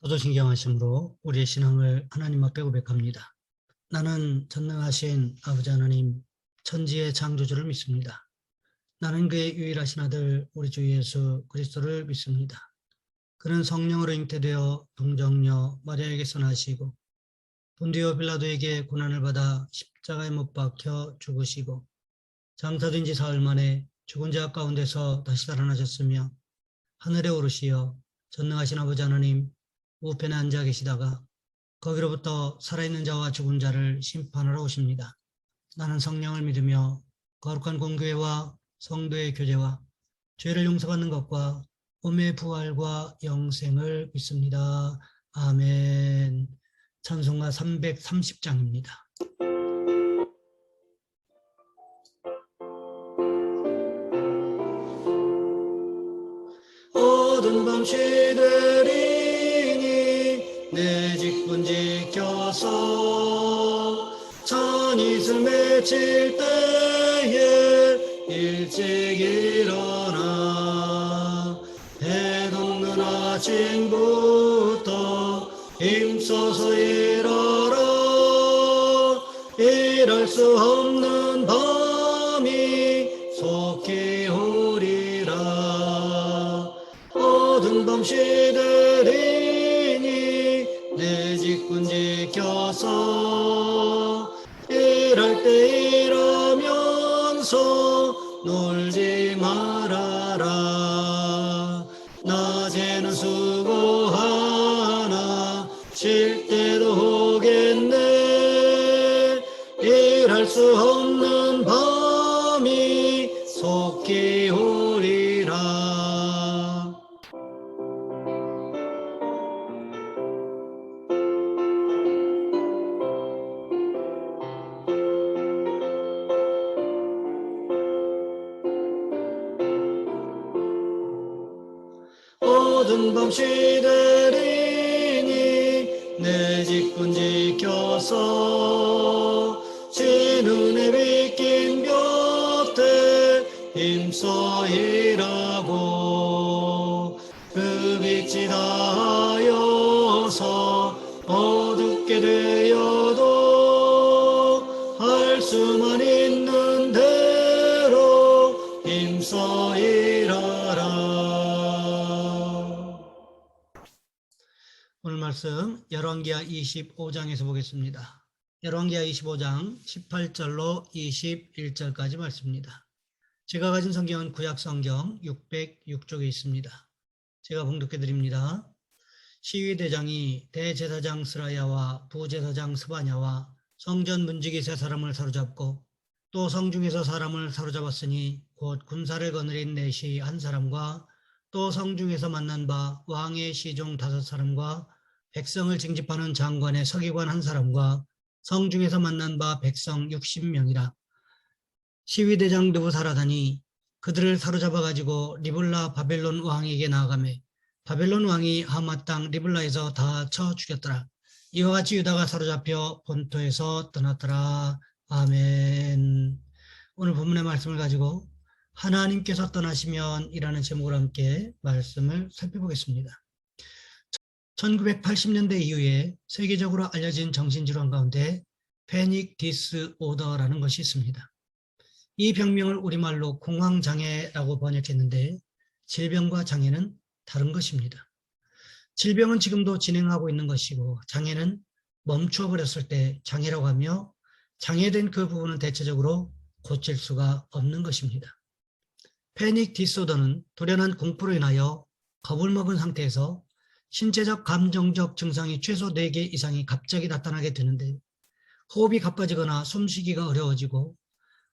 도도신경하심으로 우리의 신앙을 하나님 앞에 고백합니다. 나는 전능하신 아버지 하나님, 천지의 창조주를 믿습니다. 나는 그의 유일하신 아들 우리 주 예수 그리스도를 믿습니다. 그는 성령으로 잉태되어 동정녀 마리아에게서 나시고 본디오 빌라도에게 고난을 받아 십자가에 못 박혀 죽으시고 장사된 지 사흘 만에 죽은 자 가운데서 다시 살아나셨으며 하늘에 오르시어 전능하신 아버지 하나님 우편에 앉아 계시다가 거기로부터 살아있는 자와 죽은 자를 심판하러 오십니다. 나는 성령을 믿으며 거룩한 공교회와 성도의 교제와 죄를 용서받는 것과 몸의 부활과 영생을 믿습니다. 아멘. 찬송가 330장입니다. 어두운 밤 시들이니 내 직분 지켜서 찬이슬 맺힐 때에 일찍 일어나 해 돋는 아침부터 힘써서 일하라. 일할 수 없는 밤이 속히 오리라. 어두운 밤 시들이니 내 직분 지켜서 일할 때 일하면서 놀지 말아라. 낮에는 수고하나 쉴 때도 오겠네. 일할 수 없는 밤이 속히 오리라. 어두운 밤 시들이니 내 직분 지켜서 진눈에 비낀 곁에 힘써 일하고 그 빛이 닿아여서 어둡게 되어도 할 수만 있는 대로 힘써 일하라. 오늘 말씀 열왕기하 25장에서 보겠습니다. 열왕기하 25장 18절로 21절까지 말씀입니다. 제가 가진 성경은 구약성경 606쪽에 있습니다. 제가 봉독해 드립니다. 시위대장이 대제사장 스라야와 부제사장 스바냐와 성전 문지기 세 사람을 사로잡고 또 성중에서 사람을 사로잡았으니 곧 군사를 거느린 넷이 한 사람과 또 성중에서 만난 바 왕의 시종 5사람과 백성을 징집하는 장관의 서기관 한 사람과 성중에서 만난 바 백성 60명이라. 시위대장 느부사라다니 그들을 사로잡아 가지고 리블라 바벨론 왕에게 나아가매 바벨론 왕이 하맛 땅 리블라에서 다 쳐 죽였더라. 이와 같이 유다가 사로잡혀 본토에서 떠났더라. 아멘. 오늘 본문의 말씀을 가지고 하나님께서 떠나시면 이라는 제목으로 함께 말씀을 살펴보겠습니다. 1980년대 이후에 세계적으로 알려진 정신질환 가운데 패닉 디스오더라는 것이 있습니다. 이 병명을 우리말로 공황장애라고 번역했는데 질병과 장애는 다른 것입니다. 질병은 지금도 진행하고 있는 것이고 장애는 멈추어 버렸을 때 장애라고 하며 장애된 그 부분은 대체적으로 고칠 수가 없는 것입니다. 패닉 디스오더는 돌연한 공포로 인하여 겁을 먹은 상태에서 신체적 감정적 증상이 최소 4개 이상이 갑자기 나타나게 되는데 호흡이 가빠지거나 숨쉬기가 어려워지고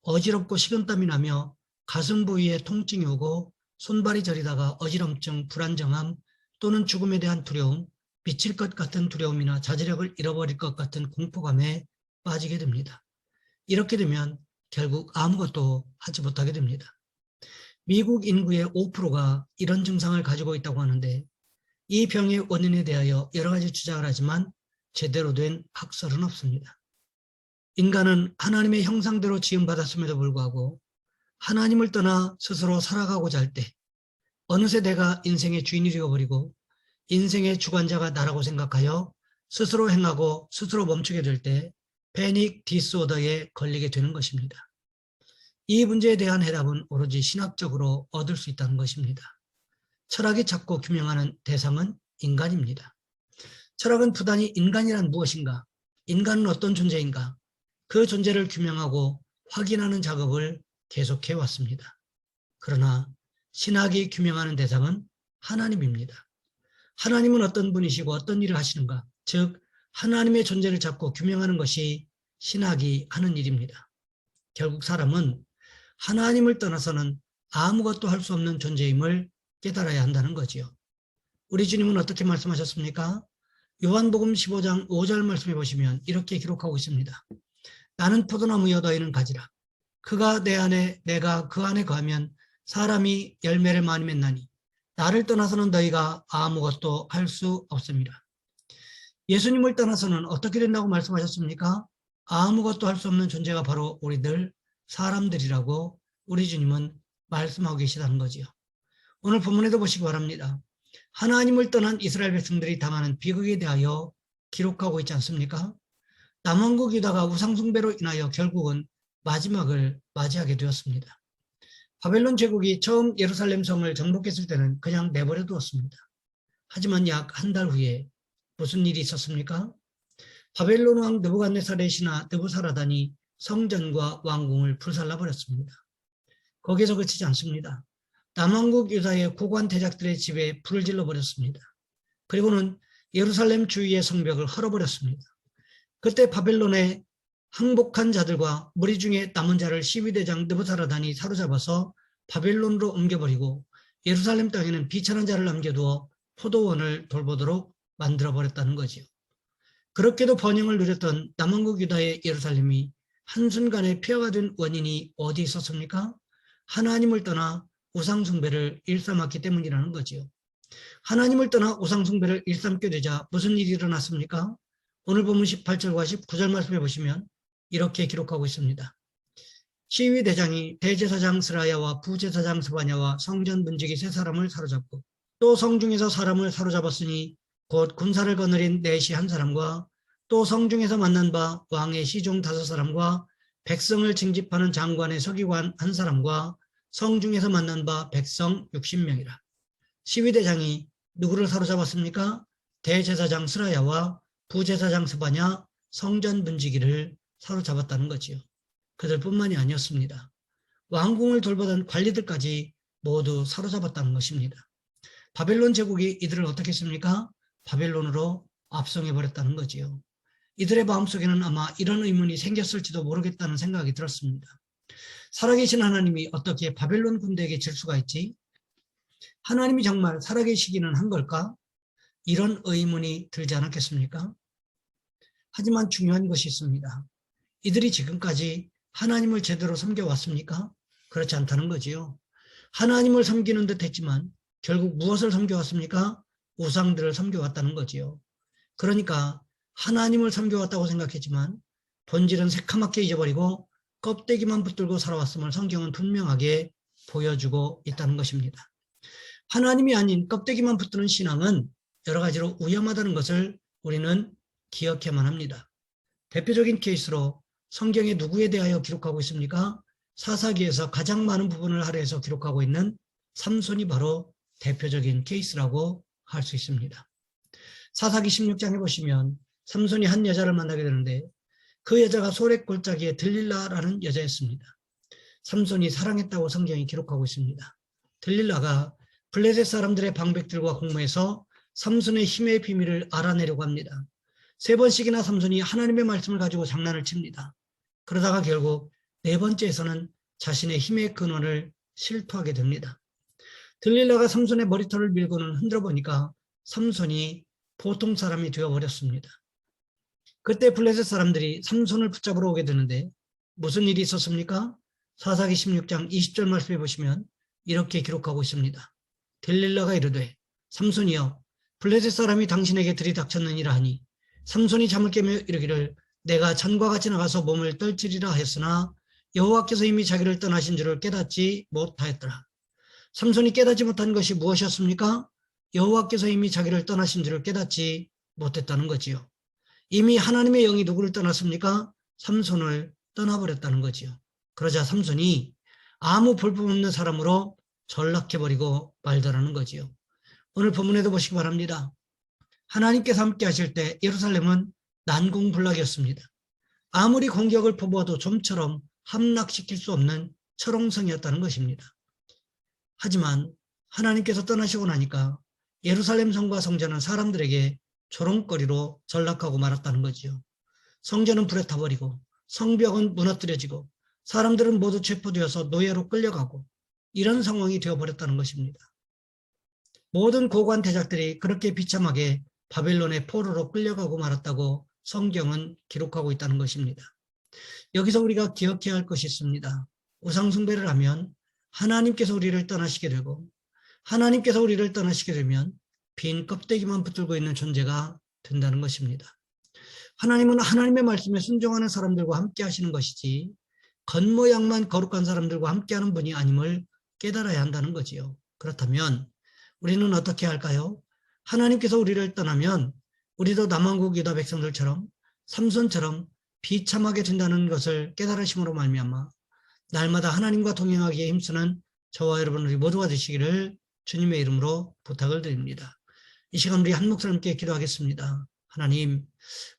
어지럽고 식은땀이 나며 가슴 부위에 통증이 오고 손발이 저리다가 어지럼증, 불안정함 또는 죽음에 대한 두려움, 미칠 것 같은 두려움이나 자제력을 잃어버릴 것 같은 공포감에 빠지게 됩니다. 이렇게 되면 결국 아무것도 하지 못하게 됩니다. 미국 인구의 5%가 이런 증상을 가지고 있다고 하는데 이 병의 원인에 대하여 여러 가지 주장을 하지만 제대로 된 학설은 없습니다. 인간은 하나님의 형상대로 지음받았음에도 불구하고 하나님을 떠나 스스로 살아가고자 할 때 어느새 내가 인생의 주인이 되어버리고 인생의 주관자가 나라고 생각하여 스스로 행하고 스스로 멈추게 될 때 패닉 디스오더에 걸리게 되는 것입니다. 이 문제에 대한 해답은 오로지 신학적으로 얻을 수 있다는 것입니다. 철학이 찾고 규명하는 대상은 인간입니다. 철학은 부단히 인간이란 무엇인가, 인간은 어떤 존재인가, 그 존재를 규명하고 확인하는 작업을 계속해 왔습니다. 그러나 신학이 규명하는 대상은 하나님입니다. 하나님은 어떤 분이시고 어떤 일을 하시는가, 즉 하나님의 존재를 잡고 규명하는 것이 신학이 하는 일입니다. 결국 사람은 하나님을 떠나서는 아무것도 할 수 없는 존재임을 깨달아야 한다는 거지요. 우리 주님은 어떻게 말씀하셨습니까? 요한복음 15장 5절 말씀해 보시면 이렇게 기록하고 있습니다. 나는 포도나무여 너희는 가지라. 그가 내 안에 내가 그 안에 거하면 사람이 열매를 많이 맺나니 나를 떠나서는 너희가 아무것도 할 수 없습니다. 예수님을 떠나서는 어떻게 된다고 말씀하셨습니까? 아무것도 할 수 없는 존재가 바로 우리들 사람들이라고 우리 주님은 말씀하고 계시다는 거지요. 오늘 본문에도 보시기 바랍니다. 하나님을 떠난 이스라엘 백성들이 당하는 비극에 대하여 기록하고 있지 않습니까? 남왕국 유다가 우상숭배로 인하여 결국은 마지막을 맞이하게 되었습니다. 바벨론 제국이 처음 예루살렘 성을 정복했을 때는 그냥 내버려 두었습니다. 하지만 약 한 달 후에 무슨 일이 있었습니까? 바벨론 왕 느부갓네살의 신하 느부사라단이 성전과 왕궁을 불살라버렸습니다. 거기서 그치지 않습니다. 남왕국 유다의 고관 대작들의 집에 불을 질러버렸습니다. 그리고는 예루살렘 주위의 성벽을 헐어버렸습니다. 그때 바벨론의 항복한 자들과 무리 중에 남은 자를 시위대장 느부사라단이 사로잡아서 바벨론으로 옮겨버리고 예루살렘 땅에는 비천한 자를 남겨두어 포도원을 돌보도록 만들어버렸다는 거지요. 그렇게도 번영을 누렸던 남왕국 유다의 예루살렘이 한순간에 폐허가 된 원인이 어디 있었습니까? 하나님을 떠나 우상숭배를 일삼았기 때문이라는 거지요. 하나님을 떠나 우상숭배를 일삼게 되자 무슨 일이 일어났습니까? 오늘 본문 18절과 19절 말씀해 보시면 이렇게 기록하고 있습니다. 시위대장이 대제사장 스라야와 부제사장 스바냐와 성전 문지기 세 사람을 사로잡고 또 성중에서 사람을 사로잡았으니 곧 군사를 거느린 넷이 한 사람과 또 성중에서 만난 바 왕의 시종 5사람과 백성을 징집하는 장관의 서기관 한 사람과 성중에서 만난 바 백성 60명이라. 시위대장이 누구를 사로잡았습니까? 대제사장 스라야와 부제사장 스바냐, 성전 문지기를 사로잡았다는 거지요. 그들뿐만이 아니었습니다. 왕궁을 돌보던 관리들까지 모두 사로잡았다는 것입니다. 바벨론 제국이 이들을 어떻게 했습니까? 바벨론으로 압송해버렸다는 거지요. 이들의 마음속에는 아마 이런 의문이 생겼을지도 모르겠다는 생각이 들었습니다. 살아계신 하나님이 어떻게 바벨론 군대에게 질 수가 있지? 하나님이 정말 살아계시기는 한 걸까? 이런 의문이 들지 않았겠습니까? 하지만 중요한 것이 있습니다. 이들이 지금까지 하나님을 제대로 섬겨왔습니까? 그렇지 않다는 거지요. 하나님을 섬기는 듯 했지만 결국 무엇을 섬겨왔습니까? 우상들을 섬겨왔다는 거지요. 그러니까 하나님을 섬겨왔다고 생각했지만 본질은 새카맣게 잊어버리고 껍데기만 붙들고 살아왔음을 성경은 분명하게 보여주고 있다는 것입니다. 하나님이 아닌 껍데기만 붙드는 신앙은 여러 가지로 위험하다는 것을 우리는 기억해야만 합니다. 대표적인 케이스로 성경에 누구에 대하여 기록하고 있습니까? 사사기에서 가장 많은 부분을 할애해서 기록하고 있는 삼손이 바로 대표적인 케이스라고 할 수 있습니다. 사사기 16장에 보시면 삼손이 한 여자를 만나게 되는데 그 여자가 소랫골짜기의 들릴라라는 여자였습니다. 삼손이 사랑했다고 성경이 기록하고 있습니다. 들릴라가 블레셋 사람들의 방백들과 공모해서 삼손의 힘의 비밀을 알아내려고 합니다. 3번씩이나 삼손이 하나님의 말씀을 가지고 장난을 칩니다. 그러다가 결국 4번째에서는 자신의 힘의 근원을 실토하게 됩니다. 들릴라가 삼손의 머리털을 밀고는 흔들어 보니까 삼손이 보통 사람이 되어버렸습니다. 그때 블레셋 사람들이 삼손을 붙잡으러 오게 되는데 무슨 일이 있었습니까? 사사기 16장 20절 말씀해 보시면 이렇게 기록하고 있습니다. 들릴라가 이르되 삼손이여 블레셋 사람이 당신에게 들이닥쳤느니라 하니 삼손이 잠을 깨며 이르기를 내가 전과 같이 나가서 몸을 떨치리라 했으나 여호와께서 이미 자기를 떠나신 줄을 깨닫지 못하였더라. 삼손이 깨닫지 못한 것이 무엇이었습니까? 여호와께서 이미 자기를 떠나신 줄을 깨닫지 못했다는 거지요. 이미 하나님의 영이 누구를 떠났습니까? 삼손을 떠나버렸다는 거지요. 그러자 삼손이 아무 볼품없는 사람으로 전락해버리고 말더라는 거지요. 오늘 본문에도 보시기 바랍니다. 하나님께서 함께 하실 때 예루살렘은 난공불락이었습니다. 아무리 공격을 퍼부어도 좀처럼 함락시킬 수 없는 철옹성이었다는 것입니다. 하지만 하나님께서 떠나시고 나니까 예루살렘 성과 성전은 사람들에게 조롱거리로 전락하고 말았다는 거지요. 성전은 불에 타버리고 성벽은 무너뜨려지고 사람들은 모두 체포되어서 노예로 끌려가고 이런 상황이 되어버렸다는 것입니다. 모든 고관 대작들이 그렇게 비참하게 바벨론의 포로로 끌려가고 말았다고 성경은 기록하고 있다는 것입니다. 여기서 우리가 기억해야 할 것이 있습니다. 우상 숭배를 하면 하나님께서 우리를 떠나시게 되고 하나님께서 우리를 떠나시게 되면 빈 껍데기만 붙들고 있는 존재가 된다는 것입니다. 하나님은 하나님의 말씀에 순종하는 사람들과 함께 하시는 것이지 겉모양만 거룩한 사람들과 함께하는 분이 아님을 깨달아야 한다는 거지요. 그렇다면 우리는 어떻게 할까요? 하나님께서 우리를 떠나면 우리도 남왕국 유다 백성들처럼 삼손처럼 비참하게 된다는 것을 깨달으심으로 말미암아 날마다 하나님과 동행하기에 힘쓰는 저와 여러분 우리 모두가 되시기를 주님의 이름으로 부탁을 드립니다. 이 시간 우리 한 목소리 함께 기도하겠습니다. 하나님,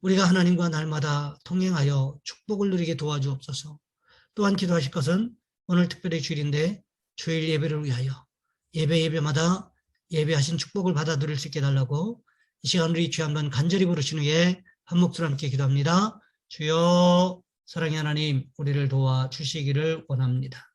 우리가 하나님과 날마다 동행하여 축복을 누리게 도와주옵소서. 또한 기도하실 것은 오늘 특별히 주일인데 주일 예배를 위하여 예배마다 예배하신 축복을 받아 누릴 수 있게 해달라고 이 시간 우리 주여 한번 간절히 부르신 후에 한 목소리 함께 기도합니다. 주여, 사랑의 하나님, 우리를 도와주시기를 원합니다.